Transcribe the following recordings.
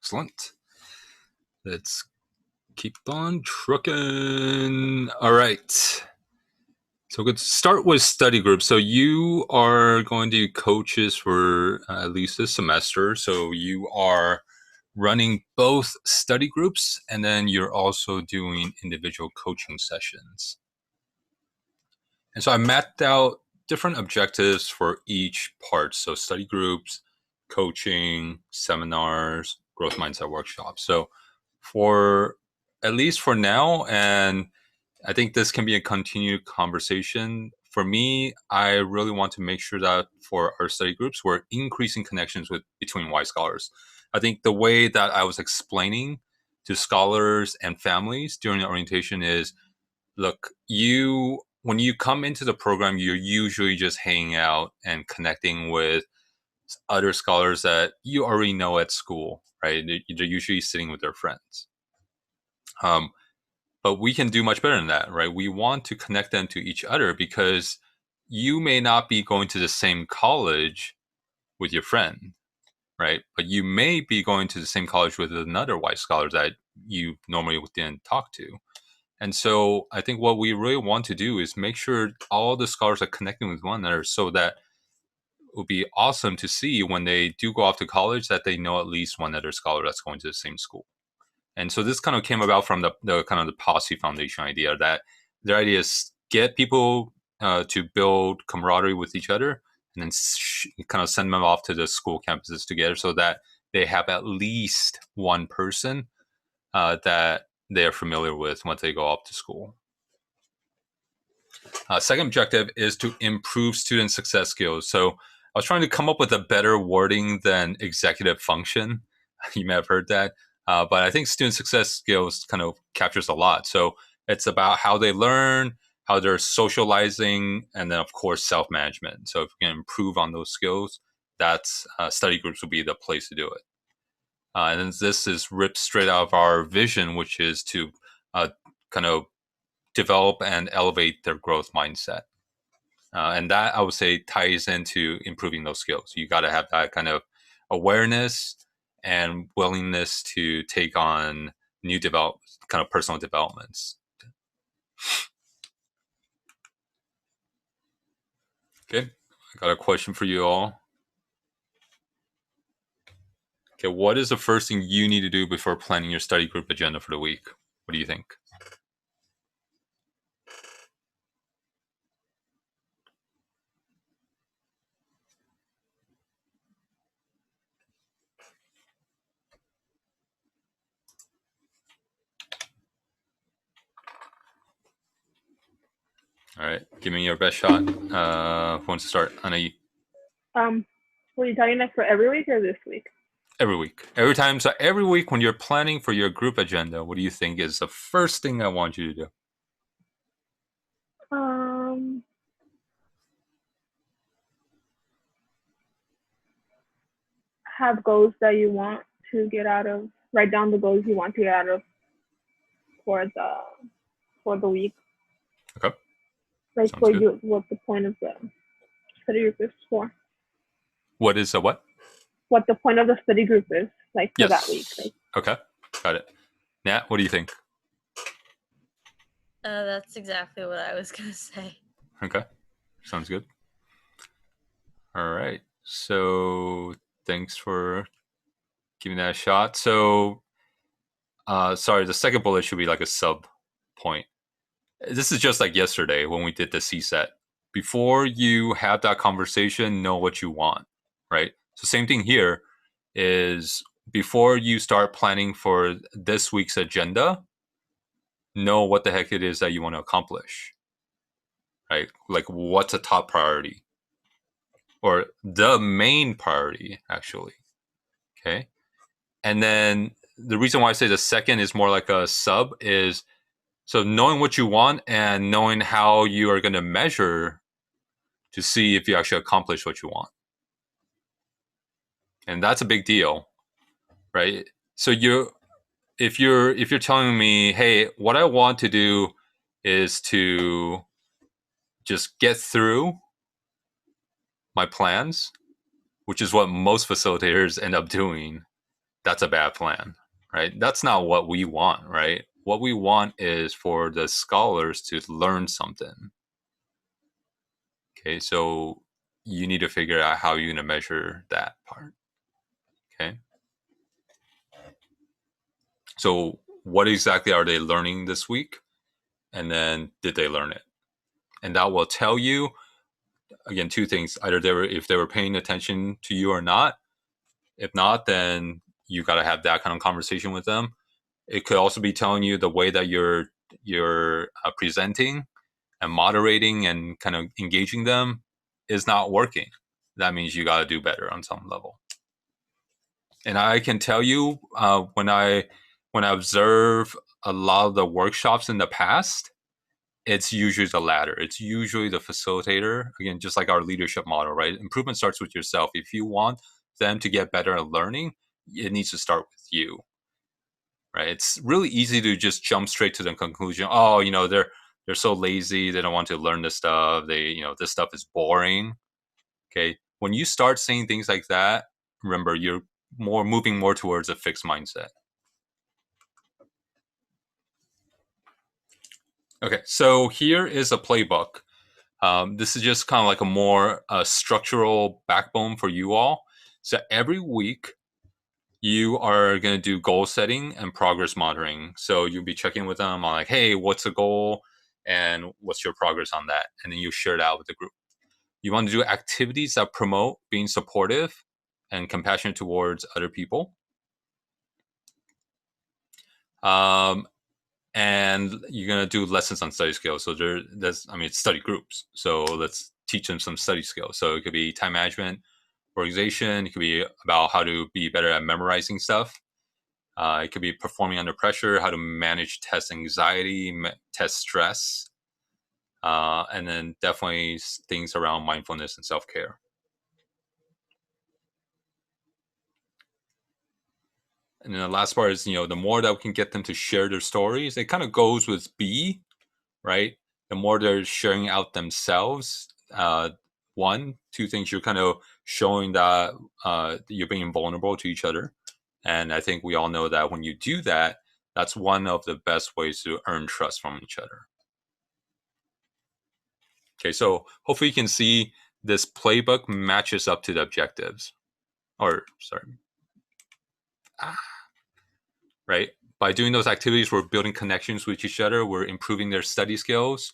Excellent. Let's keep on trucking. All right. So we could start with study groups. So you are going to coaches for at least this semester. So you are running both study groups, and then you're also doing individual coaching sessions. And so I mapped out different objectives for each part. So study groups, coaching, seminars, growth mindset workshops. So for at least for now, and I think this can be a continued conversation. For me, I really want to make sure that for our study groups, we're increasing connections between Y scholars. I think the way that I was explaining to scholars and families during the orientation is, look, when you come into the program, you're usually just hanging out and connecting with other scholars that you already know at school, right? They're usually sitting with their friends. But we can do much better than that, right? We want to connect them to each other because you may not be going to the same college with your friend, right? But you may be going to the same college with another white scholar that you normally didn't talk to. And so I think what we really want to do is make sure all the scholars are connecting with one another so that it would be awesome to see when they do go off to college that they know at least one other scholar that's going to the same school. And so this kind of came about from the kind of the Policy Foundation idea that their idea is get people to build camaraderie with each other and then kind of send them off to the school campuses together so that they have at least one person that they're familiar with once they go off to school. Second objective is to improve student success skills. So I was trying to come up with a better wording than executive function. You may have heard that. But I think student success skills kind of captures a lot. So it's about how they learn, how they're socializing, and then, of course, self-management. So if we can improve on those skills, that's study groups will be the place to do it. And then this is ripped straight out of our vision, which is to kind of develop and elevate their growth mindset. And that, I would say, ties into improving those skills. You got to have that kind of awareness and willingness to take on new kind of personal developments. Okay, I got a question for you all. Okay, what is the first thing you need to do before planning your study group agenda for the week? What do you think? All right, give me your best shot. Who wants to start? Anna. Were you talking like for every week or this week? Every week. Every time. So every week when you're planning for your group agenda, what do you think is the first thing I want you to do? Have goals that you want to get out of. Write down the goals you want to get out of for the week. Okay. Like for you, what the point of the study group is for. What is a what? What the point of the study group is, like for that week. Like. Okay, got it. Nat, what do you think? That's exactly what I was gonna say. Okay, sounds good. All right, so thanks for giving that a shot. So, sorry, the second bullet should be like a sub point. This is just like yesterday when we did the CSET. Before you have that conversation, know what you want, right? So same thing here is before you start planning for this week's agenda, know what the heck it is that you want to accomplish, right? Like what's a top priority or the main priority, actually. Okay. And then the reason why I say the second is more like a sub is so knowing what you want and knowing how you are going to measure to see if you actually accomplish what you want. And that's a big deal, right? So if you're telling me, hey, what I want to do is to just get through my plans, which is what most facilitators end up doing, that's a bad plan, right? That's not what we want, right? What we want is for the scholars to learn something. Okay, so you need to figure out how you're going to measure that part. Okay. So what exactly are they learning this week? And then did they learn it? And that will tell you, again, two things. Either if they were paying attention to you or not. If not, then you got to have that kind of conversation with them. It could also be telling you the way that you're presenting and moderating and kind of engaging them is not working. That means you got to do better on some level. And I can tell you, when I observe a lot of the workshops in the past, it's usually the latter. It's usually the facilitator. Again, just like our leadership model, right? Improvement starts with yourself. If you want them to get better at learning, it needs to start with you, right? It's really easy to just jump straight to the conclusion. Oh, they're so lazy. They don't want to learn this stuff. This stuff is boring. Okay. When you start saying things like that, remember, you're moving more towards a fixed mindset. Okay, so here is a playbook. This is just kind of like a more structural backbone for you all. So every week, you are going to do goal setting and progress monitoring. So you'll be checking with them on like, hey, what's the goal and what's your progress on that? And then you share it out with the group. You want to do activities that promote being supportive and compassionate towards other people. And you're going to do lessons on study skills. So it's study groups. So let's teach them some study skills. So it could be time management, organization. It could be about how to be better at memorizing stuff. It could be performing under pressure, how to manage test anxiety, test stress. And then definitely things around mindfulness and self-care. And then the last part is, the more that we can get them to share their stories, it kind of goes with B, right? The more they're sharing out themselves, two things, you're kind of showing that you're being vulnerable to each other. And I think we all know that when you do that, that's one of the best ways to earn trust from each other. Okay, so hopefully you can see this playbook matches up to the objectives. Right? By doing those activities, we're building connections with each other. We're improving their study skills,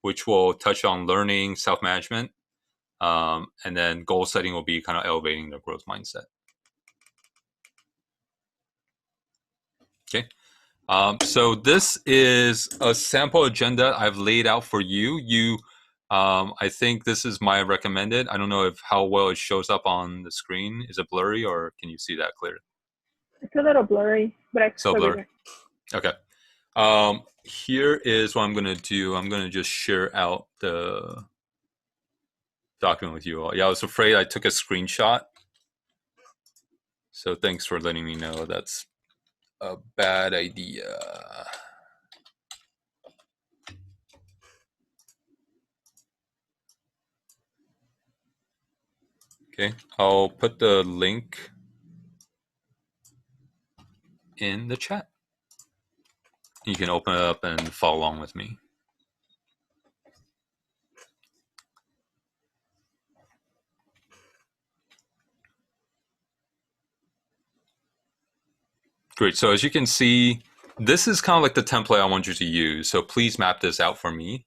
which will touch on learning, self-management. And then goal setting will be kind of elevating their growth mindset. Okay. So this is a sample agenda I've laid out for you. I think this is my recommended. I don't know how well it shows up on the screen. Is it blurry or can you see that clearly? It's a little blurry, but I still blurry. Okay. Here is what I'm going to do. I'm going to just share out the document with you all. Yeah, I was afraid I took a screenshot. So thanks for letting me know that's a bad idea. Okay, I'll put the link in the chat. You can open it up and follow along with me. Great. So as you can see, this is kind of like the template I want you to use. So please map this out for me.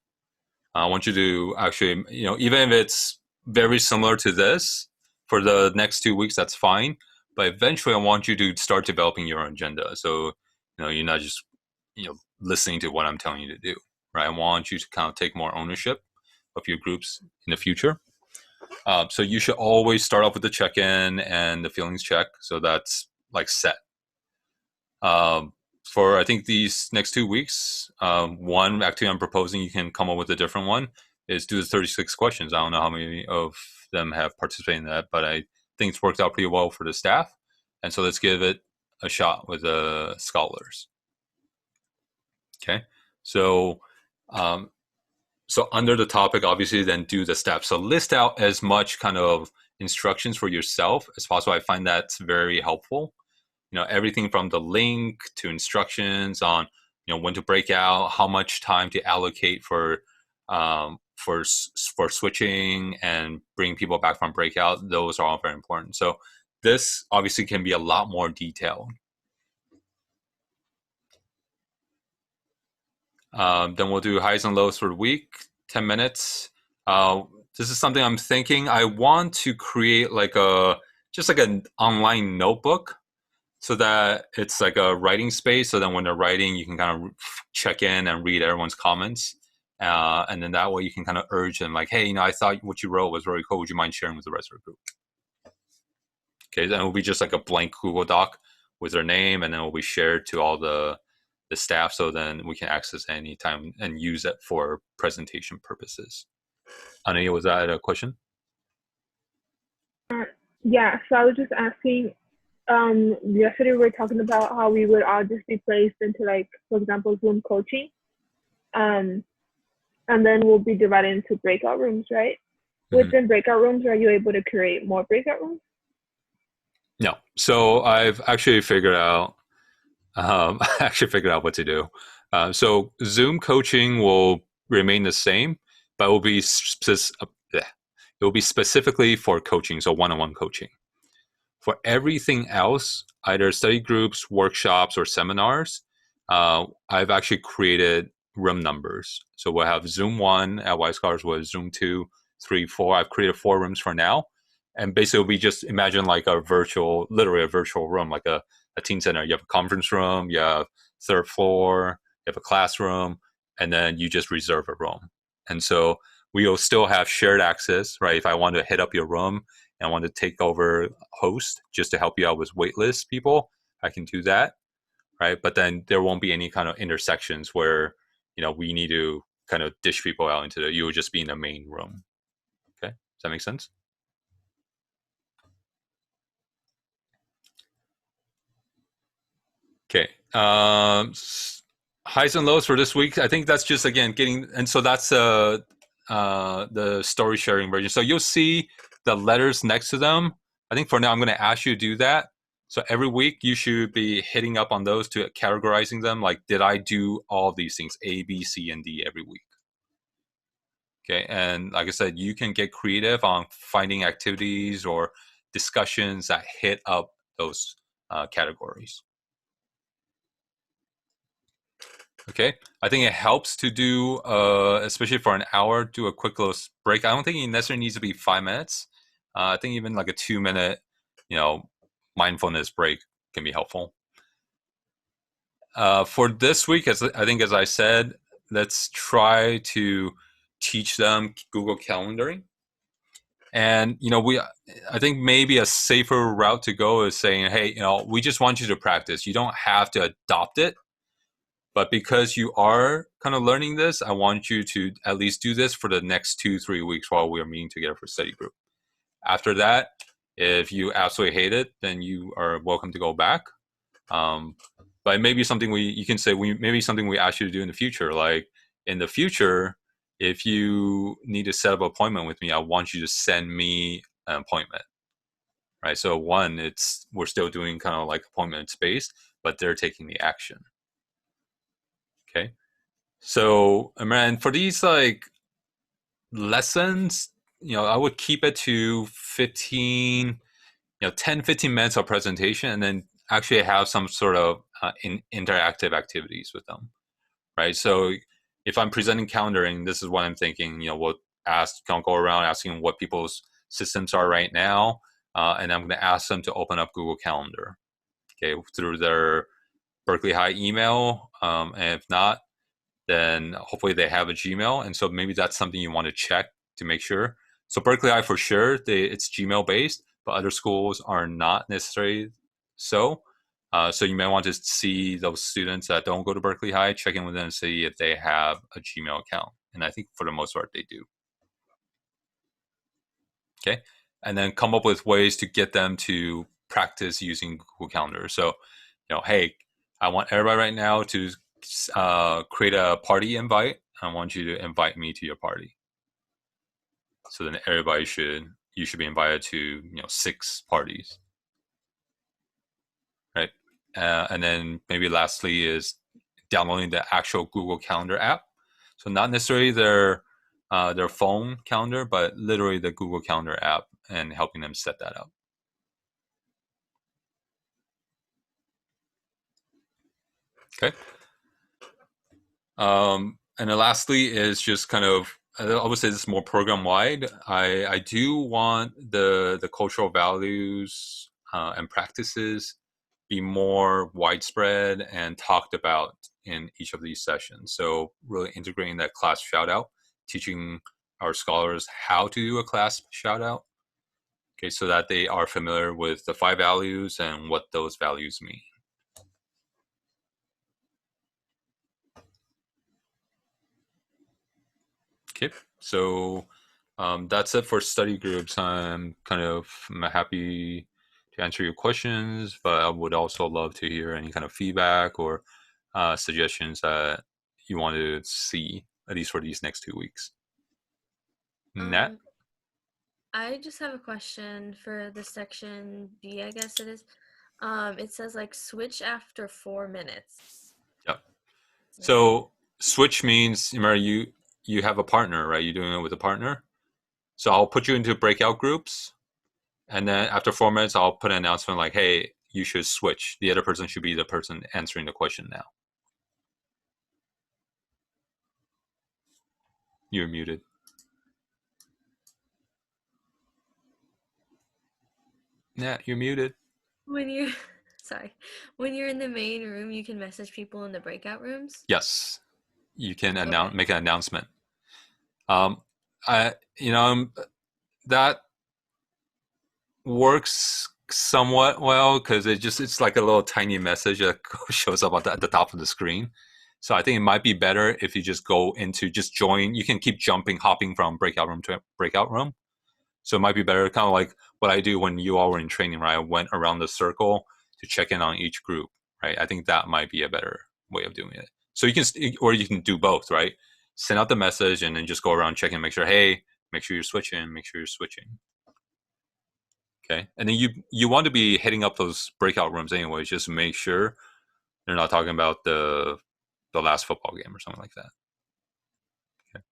I want you to actually, even if it's very similar to this for the next 2 weeks, that's fine. But eventually I want you to start developing your own agenda. So, you're not just, listening to what I'm telling you to do, right? I want you to kind of take more ownership of your groups in the future. So you should always start off with the check-in and the feelings check. So that's like set. For I think these next 2 weeks, one activity I'm proposing, you can come up with a different one, is do the 36 questions. I don't know how many of them have participated in that, but I think it's worked out pretty well for the staff. And so let's give it a shot with the scholars. Okay, so under the topic, obviously, then do the steps. So list out as much kind of instructions for yourself as possible. I find that's very helpful. everything from the link to instructions on when to break out, how much time to allocate for switching and bringing people back from breakout. Those are all very important. So this obviously can be a lot more detailed. Then we'll do highs and lows for the week, 10 minutes. This is something I'm thinking. I want to create just like an online notebook so that it's like a writing space. So then when they're writing, you can kind of check in and read everyone's comments. And then that way you can kind of urge them like, hey, I thought what you wrote was really cool. Would you mind sharing with the rest of the group? Okay, then it will be just like a blank Google Doc with their name, and then it will be shared to all the staff, so then we can access it anytime and use it for presentation purposes. Ania, was that a question? Yeah, so I was just asking, yesterday we were talking about how we would all just be placed into, like, for example, Zoom coaching. And then we'll be divided into breakout rooms, right? Mm-hmm. Within breakout rooms, are you able to create more breakout rooms? No. So I've actually figured out what to do. So Zoom coaching will remain the same, but it will be specifically for coaching, so one-on-one coaching. For everything else, either study groups, workshops, or seminars, I've actually created room numbers. So we'll have Zoom 1 at White Scholars, with Zoom 2, 3, 4. I've created 4 rooms for now. And basically, we just imagine like literally a virtual room, like a teen center. You have a conference room, you have 3rd floor, you have a classroom, and then you just reserve a room. And so we will still have shared access, right? If I want to hit up your room and I want to take over host just to help you out with waitlist people, I can do that, right? But then there won't be any kind of intersections where, we need to kind of dish people out you will just be in the main room. Okay, does that make sense? Okay. Highs and lows for this week. I think that's just, again, and so that's the story sharing version. So you'll see the letters next to them. I think for now, I'm going to ask you to do that. So every week you should be hitting up on those to categorizing them. Like, did I do all these things, A, B, C, and D every week? Okay. And like I said, you can get creative on finding activities or discussions that hit up those categories. Okay, I think it helps to do, especially for an hour, do a quick little break. I don't think it necessarily needs to be 5 minutes. I think even like a 2-minute, mindfulness break can be helpful. For this week, as I said, let's try to teach them Google Calendaring. And, I think maybe a safer route to go is saying, hey, we just want you to practice. You don't have to adopt it. But because you are kind of learning this, I want you to at least do this for the next 2-3 weeks while we are meeting together for study group. After that, if you absolutely hate it, then you are welcome to go back. But it may be something something we ask you to do in the future. Like, in the future, if you need to set up an appointment with me, I want you to send me an appointment. Right? So we're still doing kind of like appointment space, but they're taking the action. Okay, so and for these like lessons, I would keep it to 10-15 minutes of presentation, and then actually have some sort of interactive activities with them, right? So if I'm presenting calendaring, this is what I'm thinking. We'll go around asking what people's systems are right now, and I'm going to ask them to open up Google Calendar, okay, through their Berkeley High email, and if not, then hopefully they have a Gmail. And so maybe that's something you want to check to make sure. So Berkeley High, for sure, it's Gmail based, but other schools are not necessarily so. So you may want to see those students that don't go to Berkeley High, check in with them and see if they have a Gmail account. And I think for the most part, they do. Okay. And then come up with ways to get them to practice using Google Calendar. So, hey, I want everybody right now to create a party invite. I want you to invite me to your party. So then you should be invited to 6 parties, right? And then maybe lastly is downloading the actual Google Calendar app. So not necessarily their phone calendar, but literally the Google Calendar app and helping them set that up. Okay. And then lastly is just kind of, I would say this is more program wide. I do want the cultural values and practices be more widespread and talked about in each of these sessions. So really integrating that class shout out, teaching our scholars how to do a class shout out, okay, so that they are familiar with the 5 values and what those values mean. Okay, so that's it for study groups. I'm happy to answer your questions, but I would also love to hear any kind of feedback or suggestions that you want to see, at least for these next 2 weeks. Nat? I just have a question for the section B, I guess it is. It says like switch after 4 minutes. Yep. So switch means, remember, you have a partner, right? You're doing it with a partner. So I'll put you into breakout groups. And then after 4 minutes, I'll put an announcement like, hey, you should switch. The other person should be the person answering the question now. You're muted. Nat, you're muted. When you're when you're in the main room, you can message people in the breakout rooms. Yes, you can make an announcement. That works somewhat well because it's like a little tiny message that shows up at the top of the screen. So I think it might be better if you just go into just join. You can keep hopping from breakout room to breakout room. So it might be better, kind of like what I do when you all were in training, right? I went around the circle to check in on each group, right? I think that might be a better way of doing it. So you can do both, right? Send out the message and then just go around checking, make sure, hey, make sure you're switching. Okay, and then you want to be hitting up those breakout rooms anyways, just to make sure they're not talking about the last football game or something like that. Okay,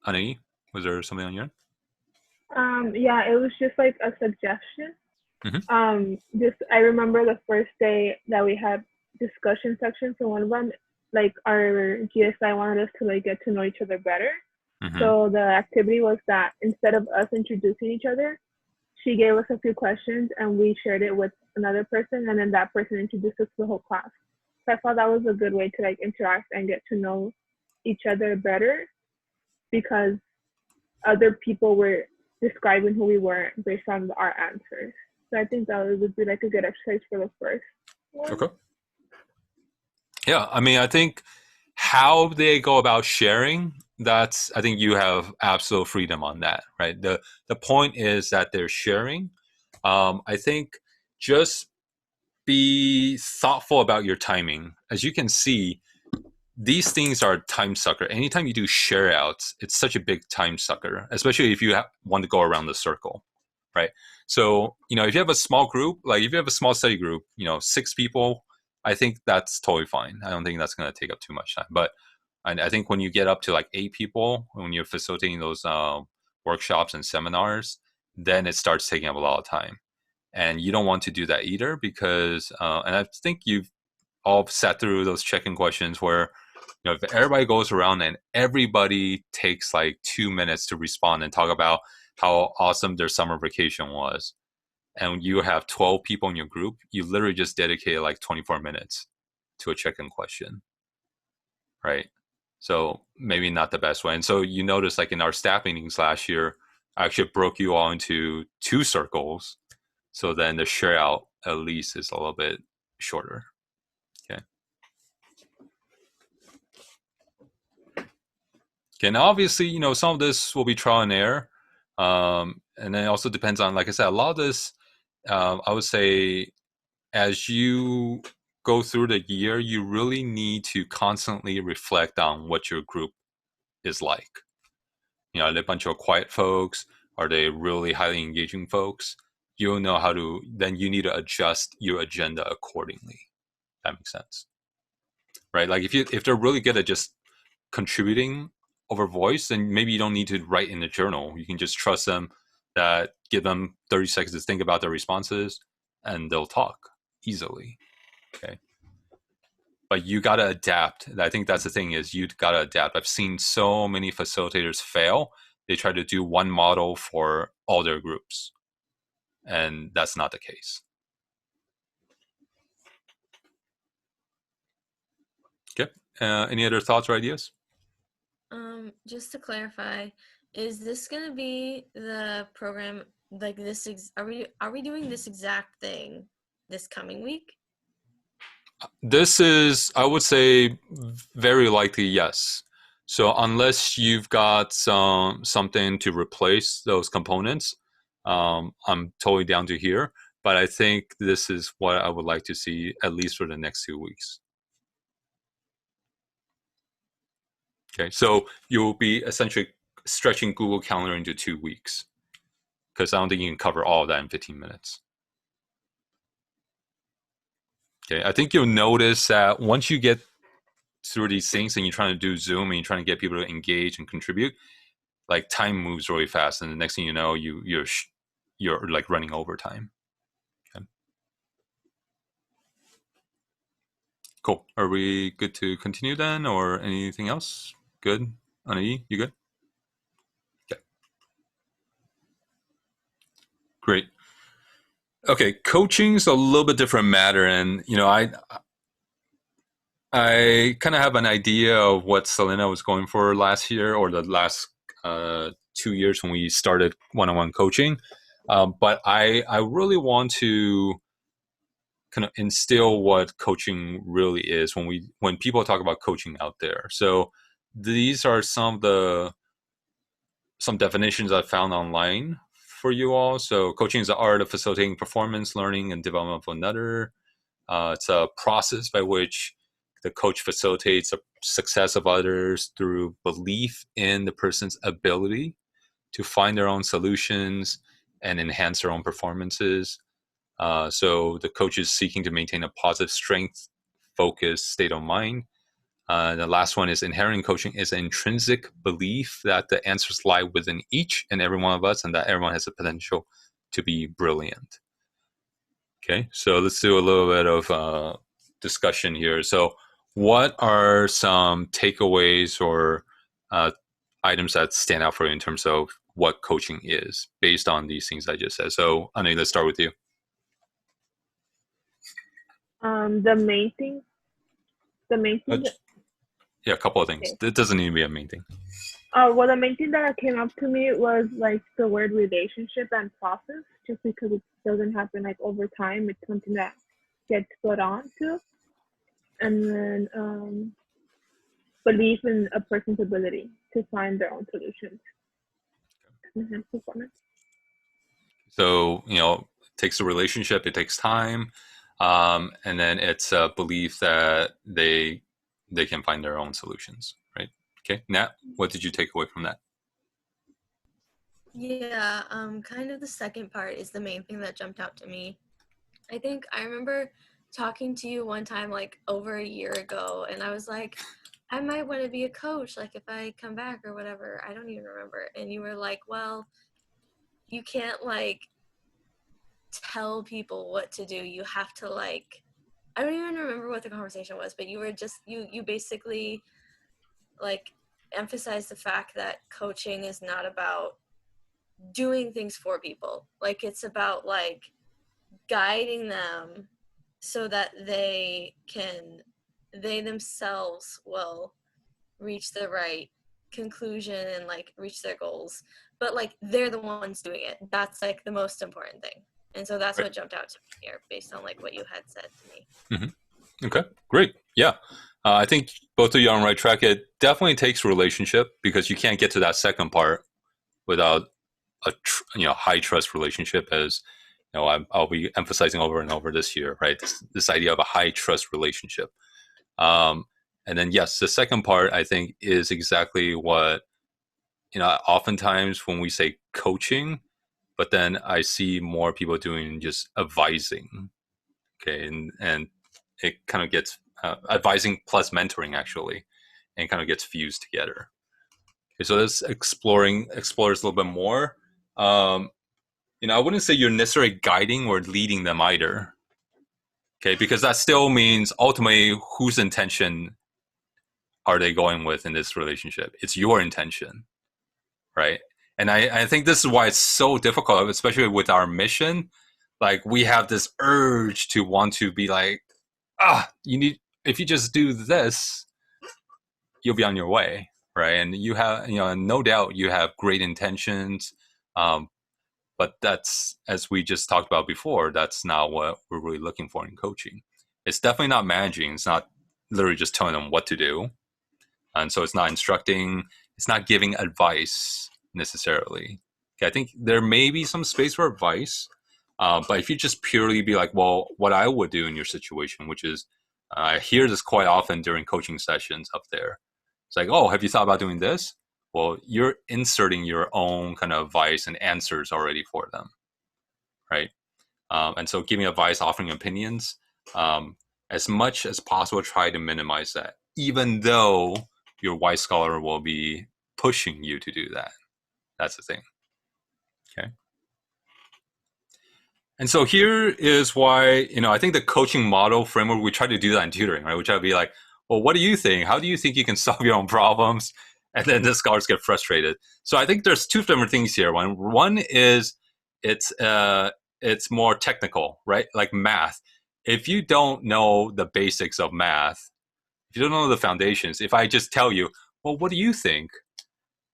Annie, was there something on your end? Yeah, it was just like a suggestion. Just I remember the first day that we had discussion sections, so one of them, like our GSI wanted us to like get to know each other better. So the activity was that instead of us introducing each other, she gave us a few questions and we shared it with another person, and then that person introduced us to the whole class. So I thought that was a good way to like interact and get to know each other better, because other people were describing who we were based on our answers. So I think that would be like a good exercise for the first one. Okay. Yeah, I mean, I think how they go about sharing, I think you have absolute freedom on that, right? The point is that they're sharing. I think just be thoughtful about your timing. As you can see, these things are time sucker. Anytime you do share outs, it's such a big time sucker, especially if you want to go around the circle, right? So, if you have a small group, like if you have a small study group, 6 people, I think that's totally fine. I don't think that's going to take up too much time. But I think when you get up to like 8 people, when you're facilitating those workshops and seminars, then it starts taking up a lot of time. And you don't want to do that either because, and I think you've all sat through those check-in questions where, if everybody goes around and everybody takes like 2 minutes to respond and talk about how awesome their summer vacation was, and you have 12 people in your group, you literally just dedicated like 24 minutes to a check-in question, right? So maybe not the best way. And so you notice like in our staff meetings last year, I actually broke you all into 2 circles. So then the share out at least is a little bit shorter. Okay. Okay, now obviously, some of this will be trial and error. And then it also depends on, like I said, a lot of this, I would say, as you go through the year, you really need to constantly reflect on what your group is like. Are they a bunch of quiet folks? Are they really highly engaging folks? you'll know how to, then you need to adjust your agenda accordingly. That makes sense, right? Like if they're really good at just contributing over voice, then maybe you don't need to write in the journal. You can just trust them, that give them 30 seconds to think about their responses, and they'll talk easily. Okay. But you got to adapt. I think that's the thing, is you got to adapt. I've seen so many facilitators fail. They try to do one model for all their groups, and that's not the case. Okay. Any other thoughts or ideas? Just to clarify, is this gonna be the program like this? Are we doing this exact thing this coming week? This is, I would say, very likely yes. So unless you've got something to replace those components, I'm totally down to hear. But I think this is what I would like to see, at least for the next 2 weeks. Okay, so you'll be essentially stretching Google Calendar into 2 weeks, because I don't think you can cover all of that in 15 minutes. Okay, I think you'll notice that once you get through these things and you're trying to do Zoom and you're trying to get people to engage and contribute, like time moves really fast, and the next thing you know, you're like running over time. Okay. Cool. Are we good to continue then, or anything else? Good. Anaï, you good? Okay. Great. Okay, coaching's a little bit different matter, and I kind of have an idea of what Selena was going for last year, or the last 2 years when we started one-on-one coaching. But I really want to kind of instill what coaching really is when people talk about coaching out there. So these are some definitions I found online for you all. So coaching is the art of facilitating performance, learning, and development of another. It's a process by which the coach facilitates the success of others through belief in the person's ability to find their own solutions and enhance their own performances. So the coach is seeking to maintain a positive strength, focus, state of mind. The last one is inherent coaching is an intrinsic belief that the answers lie within each and every one of us, and that everyone has the potential to be brilliant. Okay, so let's do a little bit of discussion here. So what are some takeaways or items that stand out for you in terms of what coaching is based on these things I just said? So Anaï, let's start with you. The main thing. Yeah, a couple of things. Okay. It doesn't need to be a main thing. Well, the main thing that came up to me was like the word relationship and process, just because it doesn't happen like over time. It's something that gets put on to. And then belief in a person's ability to find their own solutions. Enhance performance. So, it takes a relationship, it takes time, and then it's a belief that they can find their own solutions, right? Okay, Nat, what did you take away from that? Yeah, kind of the second part is the main thing that jumped out to me. I think I remember talking to you one time, like over a year ago, and I was like, I might want to be a coach, like if I come back or whatever. I don't even remember. And you were like, well, you can't like tell people what to do. You have to like, I don't even remember what the conversation was, but you were just, you basically like emphasized the fact that coaching is not about doing things for people. Like it's about like guiding them so that they themselves will reach the right conclusion and like reach their goals, but like they're the ones doing it. That's like the most important thing. And so that's what jumped out to me here based on like what you had said to me. Mm-hmm. Okay, great. Yeah. I think both of you are on the right track. It definitely takes relationship, because you can't get to that second part without a high trust relationship, as I'll be emphasizing over and over this year, right? This idea of a high trust relationship. And then yes, the second part I think is exactly what, oftentimes when we say coaching, but then I see more people doing just advising. Okay, and it kind of gets advising plus mentoring actually, and kind of gets fused together. Okay, so this explores a little bit more. I wouldn't say you're necessarily guiding or leading them either. Okay, because that still means ultimately whose intention are they going with in this relationship? It's your intention, right? And I think this is why it's so difficult, especially with our mission. Like we have this urge to want to be like, if you just do this, you'll be on your way, right? And you have, no doubt you have great intentions. But that's, as we just talked about before, that's not what we're really looking for in coaching. It's definitely not managing. It's not literally just telling them what to do. And so it's not instructing, it's not giving advice necessarily. Okay, I think there may be some space for advice, but if you just purely be like, well, what I would do in your situation, which is, I hear this quite often during coaching sessions up there. It's like, oh, have you thought about doing this? Well, you're inserting your own kind of advice and answers already for them, right? And so giving advice, offering opinions, as much as possible, try to minimize that, even though your white scholar will be pushing you to do that. That's the thing. Okay. And so here is why, I think the coaching model framework, we try to do that in tutoring, right? We try to be like, well, what do you think? How do you think you can solve your own problems? And then the scholars get frustrated. So I think there's two different things here. One is it's more technical, right? Like math. If you don't know the basics of math, if you don't know the foundations, if I just tell you, well, what do you think?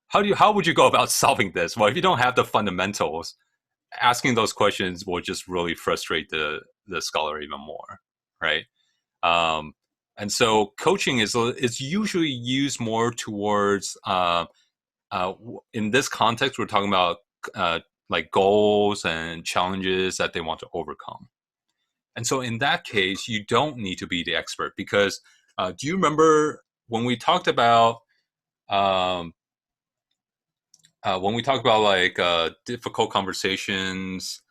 How would you go about solving this? Well, if you don't have the fundamentals, asking those questions will just really frustrate the scholar even more, right? And so coaching is usually used more towards, in this context, we're talking about like goals and challenges that they want to overcome. And so in that case, you don't need to be the expert because do you remember when we talked about like difficult conversations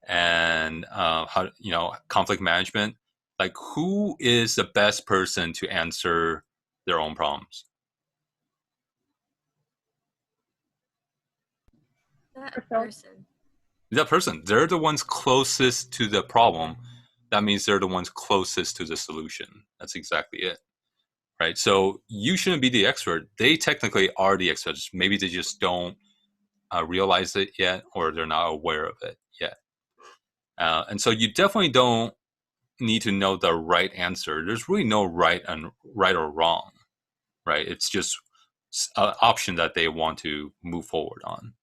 and how conflict management? Like, who is the best person to answer their own problems? That person. That person. They're the ones closest to the problem. That means they're the ones closest to the solution. That's exactly it. Right? So you shouldn't be the expert. They technically are the experts. Maybe they just don't realize it yet, or they're not aware of it yet. And so you definitely don't need to know the right answer. There's really no right or wrong, right? It's just an option that they want to move forward on.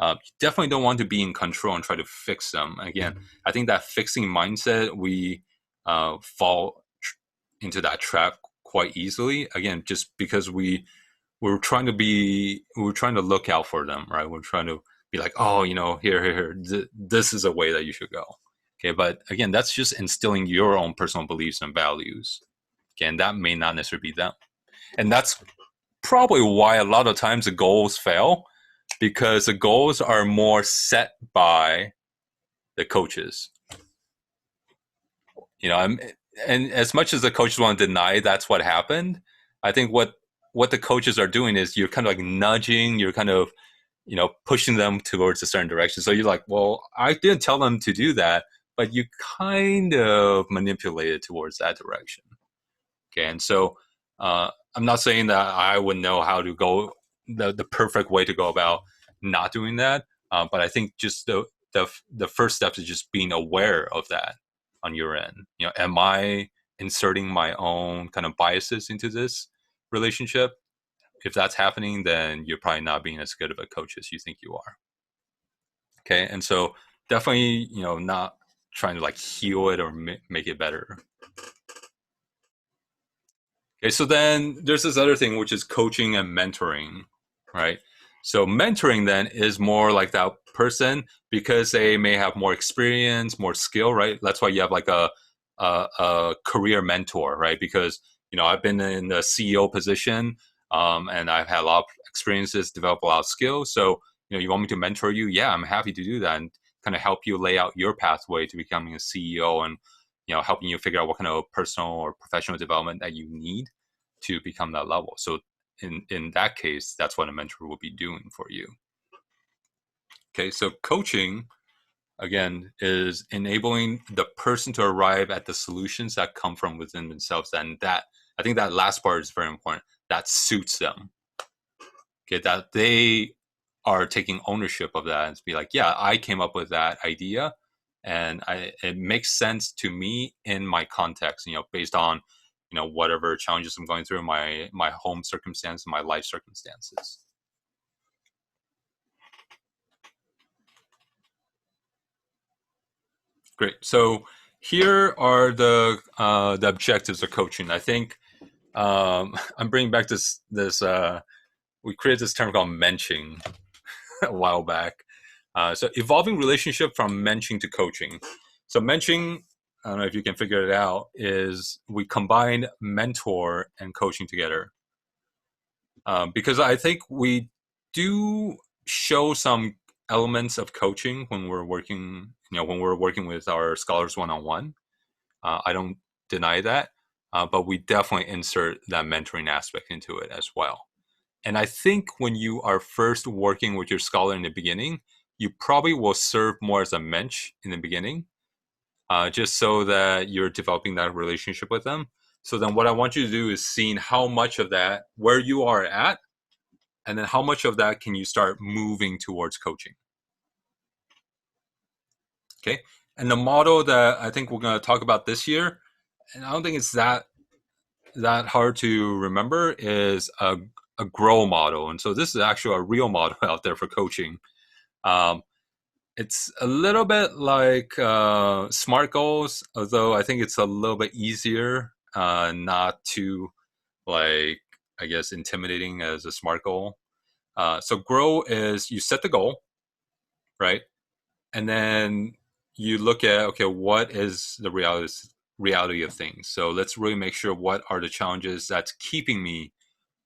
You definitely don't want to be in control and try to fix them. Again, I think that fixing mindset, we fall into that trap quite easily. Again, just because we're trying to look out for them, right? We're trying to be like, oh, here, this is a way that you should go. Okay, but again, that's just instilling your own personal beliefs and values. Again, that may not necessarily be them. And that's probably why a lot of times the goals fail, because the goals are more set by the coaches. And as much as the coaches want to deny that's what happened, I think what the coaches are doing is you're kind of like nudging, you're kind of, pushing them towards a certain direction. So you're like, well, I didn't tell them to do that, but you kind of manipulated towards that direction. Okay, and so I'm not saying that I would know how to go the perfect way to go about not doing that, but I think just the first step is just being aware of that on your end. Am I inserting my own kind of biases into this relationship? If that's happening, then you're probably not being as good of a coach as you think you are. Okay, and so definitely, not trying to like heal it or make it better. Okay, so then there's this other thing, which is coaching and mentoring, right? So mentoring then is more like that person because they may have more experience, more skill, right? That's why you have like a career mentor, right? Because, I've been in the CEO position and I've had a lot of experiences, developed a lot of skills. So you want me to mentor you? Yeah, I'm happy to do that, and kind of help you lay out your pathway to becoming a CEO, and helping you figure out what kind of personal or professional development that you need to become that level. So in that case, that's what a mentor will be doing for you. Okay, so coaching, again, is enabling the person to arrive at the solutions that come from within themselves. And that, I think that last part is very important. That suits them. Okay, that they are taking ownership of that and be like, yeah, I came up with that idea, and it makes sense to me in my context, based on, whatever challenges I'm going through, my home circumstance, my life circumstances. Great. So here are the objectives of coaching. I think I'm bringing back this we created this term called menching a while back. So evolving relationship from menching to coaching. So menching, I don't know if you can figure it out, is we combine mentor and coaching together. Because I think we do show some elements of coaching when we're working, with our scholars one-on-one. I don't deny that, but we definitely insert that mentoring aspect into it as well. And I think when you are first working with your scholar in the beginning, you probably will serve more as a mensch in the beginning, just so that you're developing that relationship with them. So then what I want you to do is seeing how much of that, where you are at, and then how much of that can you start moving towards coaching. Okay. And the model that I think we're going to talk about this year, and I don't think it's that hard to remember, is a grow model. And so this is actually a real model out there for coaching. It's a little bit like SMART goals, although I think it's a little bit easier, not too, like, I guess, intimidating as a SMART goal. So grow is you set the goal, right? And then you look at, okay, what is the reality of things? So let's really make sure what are the challenges that's keeping me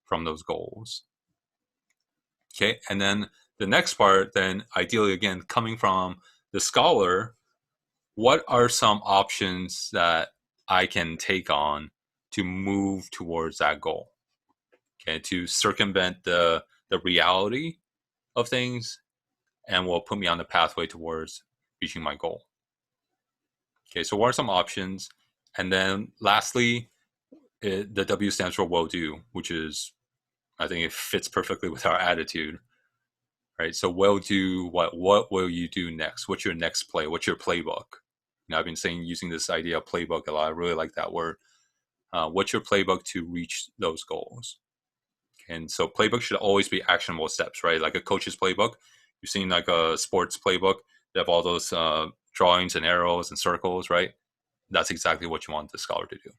from those goals. Okay, and then the next part, then ideally, again, coming from the scholar, what are some options that I can take on to move towards that goal? Okay, to circumvent the reality of things, and will put me on the pathway towards reaching my goal. Okay, so what are some options? And then lastly, the W stands for will do, which is, I think it fits perfectly with our attitude, right? So will do what? What will you do next? What's your next play? What's your playbook? I've been using this idea of playbook a lot. I really like that word. What's your playbook to reach those goals? And so playbook should always be actionable steps, right? Like a coach's playbook. You've seen like a sports playbook. They have all those drawings and arrows and circles, right? That's exactly what you want the scholar to do.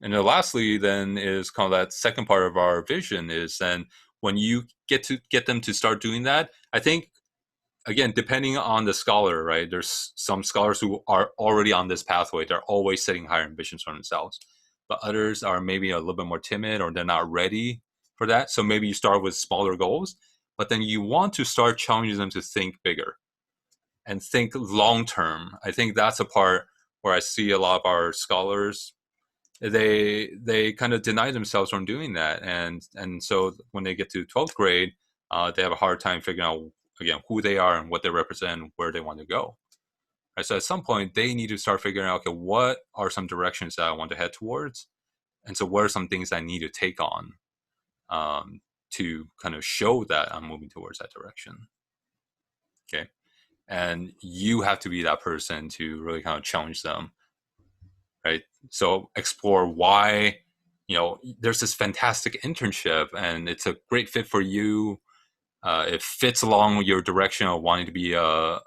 And then lastly, then, is kind of that second part of our vision, is then when you get them to start doing that, I think, again, depending on the scholar, right? There's some scholars who are already on this pathway. They're always setting higher ambitions for themselves. But others are maybe a little bit more timid, or they're not ready for that. So maybe you start with smaller goals, but then you want to start challenging them to think bigger and think long term. I think that's a part where I see a lot of our scholars, they kind of deny themselves from doing that, and so when they get to 12th grade, they have a hard time figuring out, again, who they are and what they represent and where they want to go. Right, so at some point they need to start figuring out, okay, what are some directions that I want to head towards, and so what are some things I need to take on to kind of show that I'm moving towards that direction. Okay, and you have to be that person to really kind of challenge them, right? So explore why, there's this fantastic internship and it's a great fit for you. It fits along your direction of wanting to be a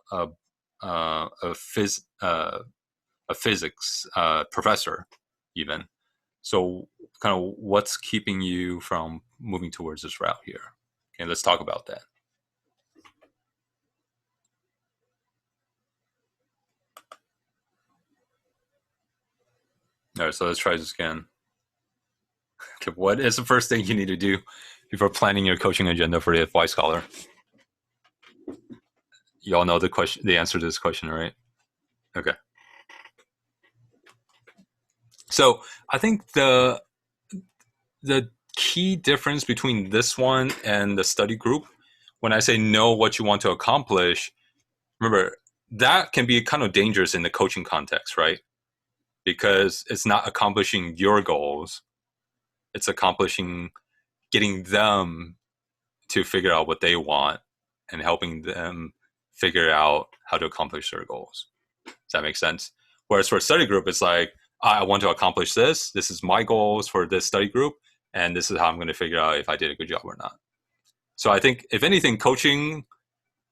physics professor, even. So kind of what's keeping you from moving towards this route here? Okay, let's talk about that. All right, so let's try this again. Okay, what is the first thing you need to do before planning your coaching agenda for the FY Scholar? You all know the answer to this question, right? Okay. So I think the key difference between this one and the study group, when I say know what you want to accomplish, remember that can be kind of dangerous in the coaching context, right? Because it's not accomplishing your goals, it's accomplishing getting them to figure out what they want and helping them figure out how to accomplish their goals. Does that make sense? Whereas for a study group, it's like, I want to accomplish this. This is my goals for this study group. And this is how I'm going to figure out if I did a good job or not. So I think, if anything, coaching,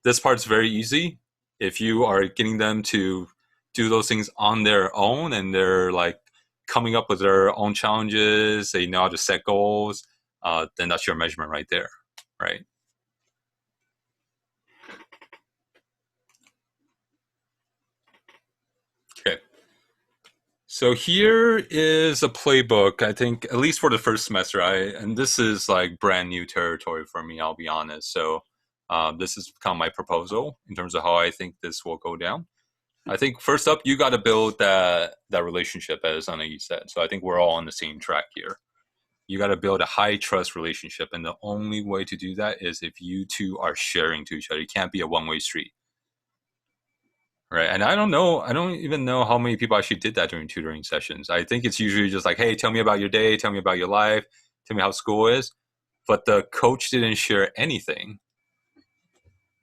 this part's very easy. If you are getting them to do those things on their own and they're like coming up with their own challenges, they know how to set goals, then that's your measurement right there, right? Okay. So here is a playbook, I think, at least for the first semester. And this is like brand new territory for me, I'll be honest. So this is kind of my proposal in terms of how I think this will go down. I think first up, you got to build that relationship, as Anahí said. So I think we're all on the same track here. You got to build a high trust relationship. And the only way to do that is if you two are sharing to each other. It can't be a one-way street. Right. And I don't even know how many people actually did that during tutoring sessions. I think it's usually just like, hey, tell me about your day, tell me about your life, tell me how school is. But the coach didn't share anything.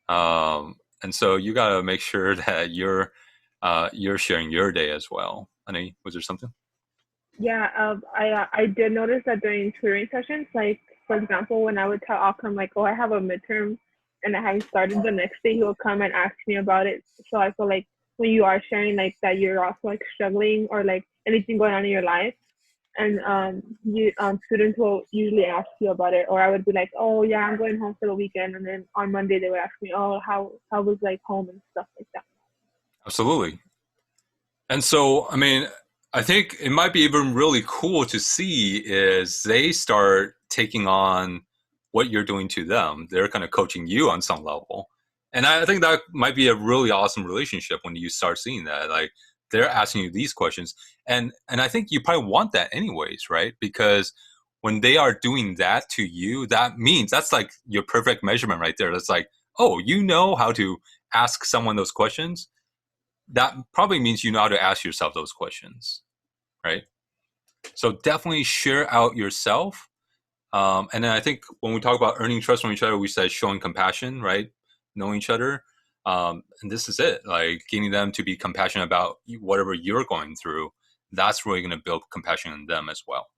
And so you got to make sure that you're sharing your day as well. Anahí, was there something? Yeah, I did notice that during tutoring sessions, like, for example, when I would tell Akram, like, oh, I have a midterm and I haven't started, the next day he will come and ask me about it. So I feel like when you are sharing like that, you're also like struggling or like anything going on in your life, and students will usually ask you about it. Or I would be like, oh yeah, I'm going home for the weekend, and then on Monday they would ask me, oh, how was like home and stuff like that. Absolutely. And so, I mean, I think it might be even really cool to see is they start taking on what you're doing to them. They're kind of coaching you on some level. And I think that might be a really awesome relationship when you start seeing that. Like, they're asking you these questions. And I think you probably want that anyways, right? Because when they are doing that to you, that means that's like your perfect measurement right there. That's like, oh, you know how to ask someone those questions. That probably means you know how to ask yourself those questions, right? So definitely share out yourself. And then I think when we talk about earning trust from each other, we said showing compassion, right? Knowing each other. And this is it, like getting them to be compassionate about whatever you're going through. That's really going to build compassion in them as well.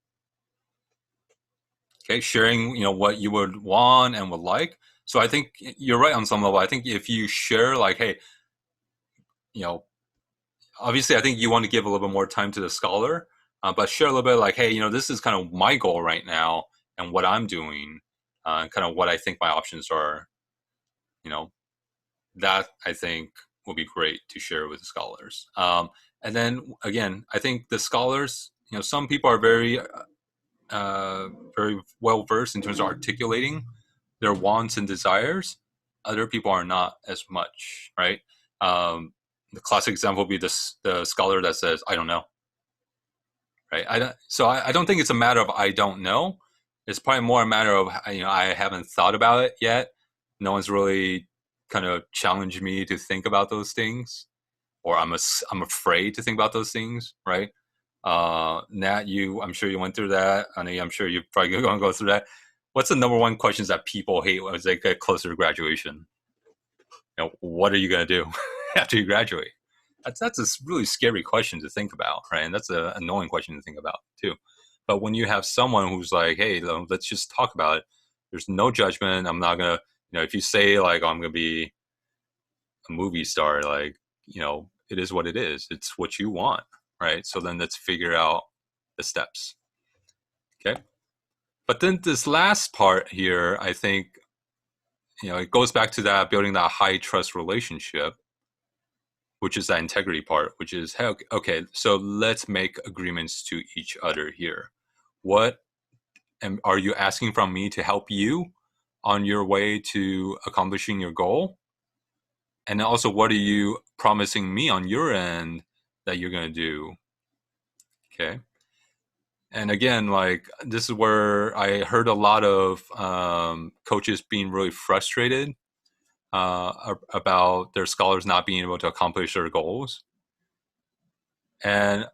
Okay, sharing, what you would want and would like. So I think you're right on some level. I think if you share like, hey, obviously I think you want to give a little bit more time to the scholar, but share a little bit like, hey, this is kind of my goal right now and what I'm doing, kind of what I think my options are. That I think will be great to share with the scholars. And then again, I think the scholars, some people are very well versed in terms of articulating their wants and desires. Other people are not as much, right? The classic example would be the scholar that says, I don't know. Right? I don't think it's a matter of I don't know. It's probably more a matter of, I haven't thought about it yet. No one's really kind of challenged me to think about those things, or I'm afraid to think about those things, right? Nat, I'm sure you went through that. Anahí, I'm sure you're probably going to go through that. What's the number one questions that people hate as they get closer to graduation? What are you going to do after you graduate? That's a really scary question to think about, right? And that's an annoying question to think about too. But when you have someone who's like, hey, let's just talk about it. There's no judgment. I'm not going to, if you say like, oh, I'm going to be a movie star, like, it is what it is. It's what you want, right? So then let's figure out the steps. Okay. But then this last part here, I think, it goes back to that building that high trust relationship, which is that integrity part, which is, okay, so let's make agreements to each other here. What and are you asking from me to help you on your way to accomplishing your goal? And also, what are you promising me on your end that you're going to do? Okay. And again, like, this is where I heard a lot of coaches being really frustrated about their scholars not being able to accomplish their goals. And,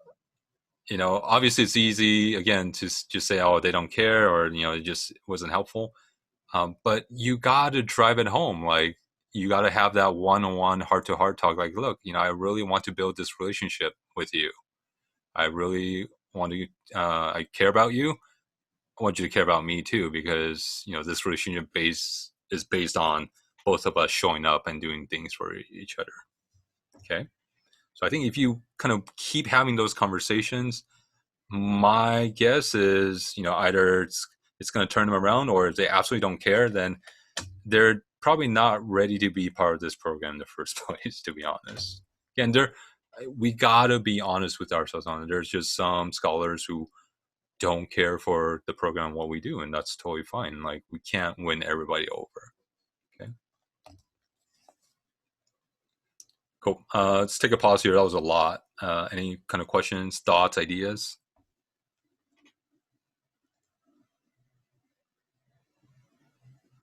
obviously it's easy, again, to just say, oh, they don't care, or, it just wasn't helpful. But you got to drive it home. Like, you got to have that one-on-one heart-to-heart talk. Like, look, I really want to build this relationship with you. I really want to, I care about you. I want you to care about me too, because, this relationship is based on both of us showing up and doing things for each other. Okay. So I think if you kind of keep having those conversations, my guess is, either it's going to turn them around, or if they absolutely don't care, then they're probably not ready to be part of this program in the first place, to be honest. Again, we got to be honest with ourselves on it. There's just some scholars who don't care for the program and what we do, and that's totally fine. Like, we can't win everybody over. Okay. Cool. Let's take a pause here. That was a lot. Any kind of questions, thoughts, ideas?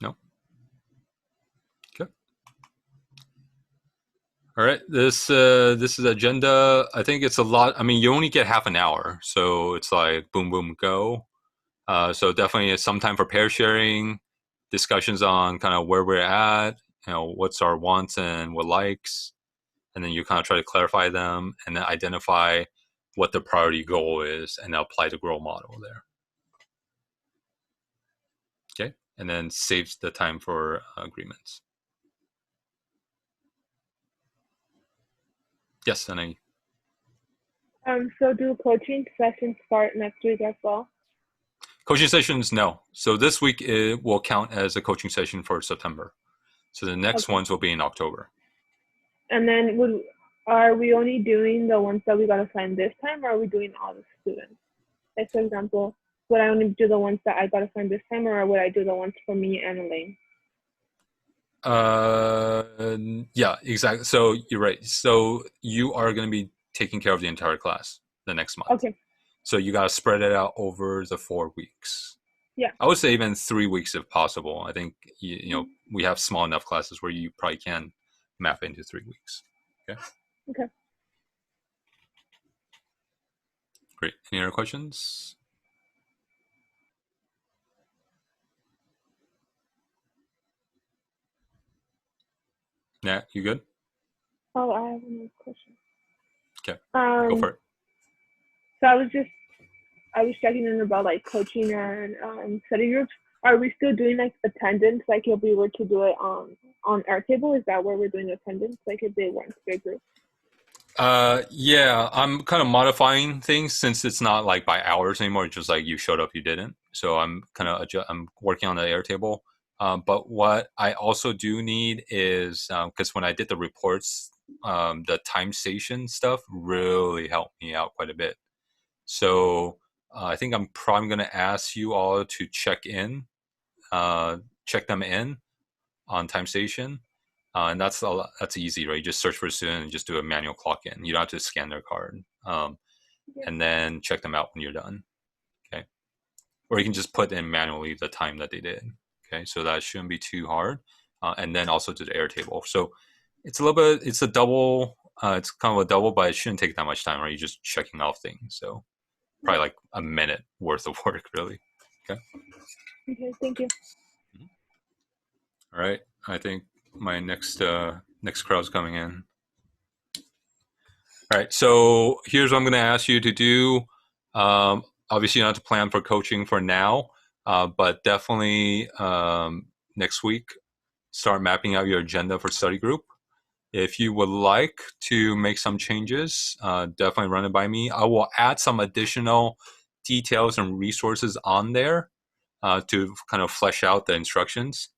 No? Okay. All right. This is agenda. I think it's a lot. I mean, you only get half an hour, so it's like boom, boom, go. So definitely some time for pair sharing, discussions on kind of where we're at, what's our wants and what likes, and then you kind of try to clarify them and then identify what the priority goal is and apply the GROW model there. Okay, and then saves the time for agreements. Yes, and So do coaching sessions start next week as well? Coaching sessions, no. So this week it will count as a coaching session for September. So the next ones will be in October. And then are we only doing the ones that we got assigned this time, or are we doing all the students? Like, for example, would I only do the ones that I got assigned this time, or would I do the ones for me and Elaine? Yeah, exactly. So you're right. So you are going to be taking care of the entire class the next month. Okay. So you got to spread it out over the 4 weeks. Yeah. I would say even 3 weeks if possible. I think, we have small enough classes where you probably can map into 3 weeks. Okay. Okay. Great. Any other questions? Nat, you good? Oh, I have another question. Okay. Go for it. So I was checking in about like coaching and study groups. Are we still doing like attendance, like if we were to do it on Airtable? Is that where we're doing attendance, like if they weren't big group? Yeah, I'm kind of modifying things since it's not like by hours anymore. It's just like you showed up, you didn't. So I'm kind of I'm working on the Airtable. But what I also do need is, because when I did the reports, the time station stuff really helped me out quite a bit. So I think I'm probably going to ask you all to check them in on time station. And that's easy, right? You just search for a student and just do a manual clock in. You don't have to scan their card. And then check them out when you're done. Okay. Or you can just put in manually the time that they did. Okay. So that shouldn't be too hard. And then also to the Airtable. So it's it's a double, it's kind of a double, but it shouldn't take that much time, right? You're just checking off things. So probably like a minute worth of work, really. Okay. Okay. Thank you. All right. I think my next crowd's coming in. All right, so here's what I'm going to ask you to do. Obviously, you don't have to plan for coaching for now, but definitely next week, start mapping out your agenda for study group. If you would like to make some changes, definitely run it by me. I will add some additional details and resources on there to kind of flesh out the instructions.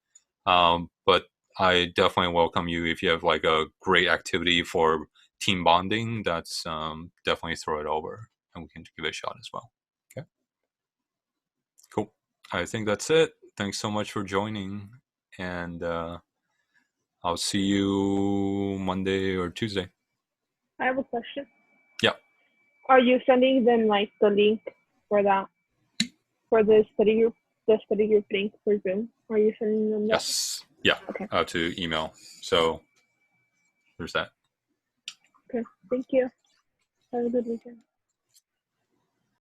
But I definitely welcome you if you have like a great activity for team bonding. That's definitely throw it over and we can give it a shot as well. Okay. Cool. I think that's it. Thanks so much for joining, and I'll see you Monday or Tuesday. I have a question. Yeah. Are you sending them like the link for that, for the study group link for Zoom? Are you sending them that? Yes. Yeah. Okay. To email. So there's that. Okay. Thank you. Have a good weekend.